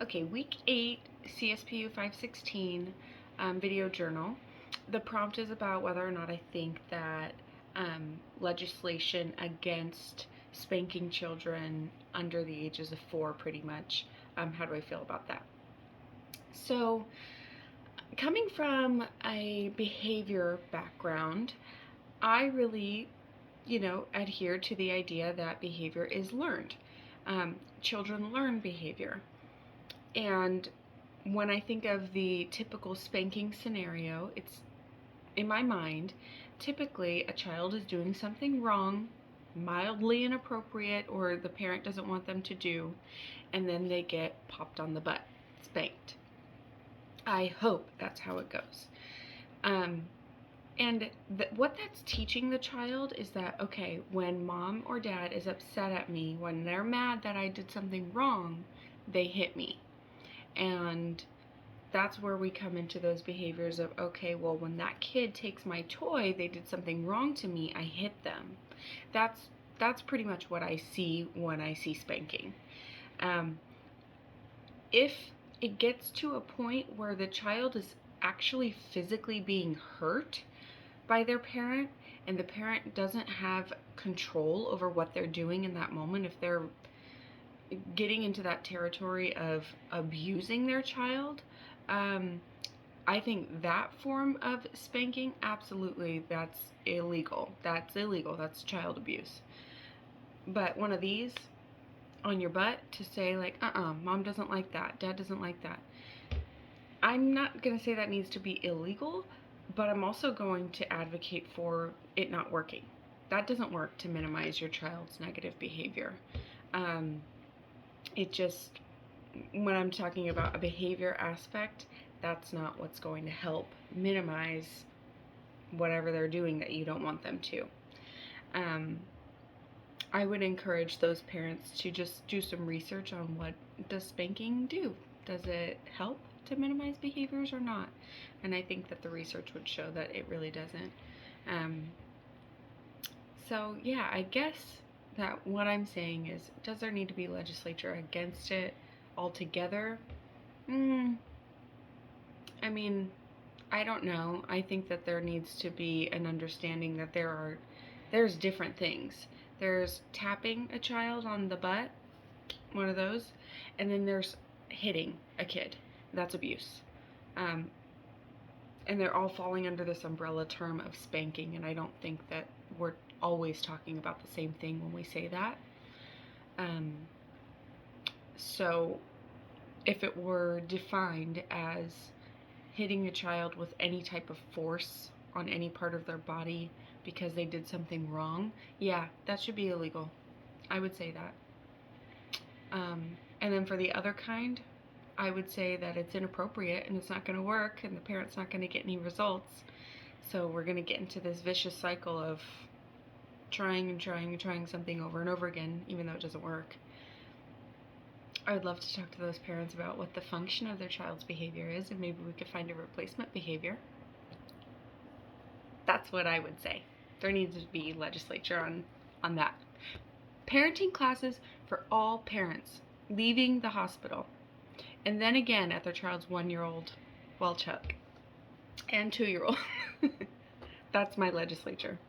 Okay, week 8, Cspu 516 video journal. The prompt is about whether or not I think that legislation against spanking children under the ages of 4, pretty much, how do I feel about that? So, coming from a behavior background, I really, adhere to the idea that behavior is learned. Children learn behavior. And when I think of the typical spanking scenario, it's in my mind, typically a child is doing something wrong, mildly inappropriate, or the parent doesn't want them to do, and then they get popped on the butt, spanked. I hope that's how it goes. And what that's teaching the child is that, okay, when mom or dad is upset at me, when they're mad that I did something wrong, they hit me. And that's where we come into those behaviors of, okay, well, when that kid takes my toy, they did something wrong to me, I hit them. That's pretty much what I see when I see spanking. If it gets to a point where the child is actually physically being hurt by their parent, and the parent doesn't have control over what they're doing in that moment, if they're getting into that territory of abusing their child, I think that form of spanking, absolutely, that's illegal. That's child abuse. But one of these on your butt to say like, mom doesn't like that, dad doesn't like that. I'm not going to say that needs to be illegal, but I'm also going to advocate for it not working. That doesn't work to minimize your child's negative behavior. It just, when I'm talking about a behavior aspect, that's not what's going to help minimize whatever they're doing that you don't want them to. I would encourage those parents to just do some research on what does spanking do. Does it help to minimize behaviors or not? And I think that the research would show that it really doesn't. So yeah, I guess that what I'm saying is, does there need to be legislature against it altogether? I mean, I don't know. I think that there needs to be an understanding that there's different things. There's tapping a child on the butt, one of those, and then there's hitting a kid. That's abuse. And they're all falling under this umbrella term of spanking, and I don't think that we're always talking about the same thing when we say that. So if it were defined as hitting a child with any type of force on any part of their body because they did something wrong, yeah, that should be illegal. I would say that. And then for the other kind, I would say that it's inappropriate and it's not going to work and the parent's not going to get any results. So we're going to get into this vicious cycle of trying something over and over again, even though it doesn't work. I would love to talk to those parents about what the function of their child's behavior is, and maybe we could find a replacement behavior. That's what I would say. There needs to be legislature on that. Parenting classes for all parents leaving the hospital, and then again at their child's 1-year-old, well, Chuck, and 2-year-old. That's my legislature.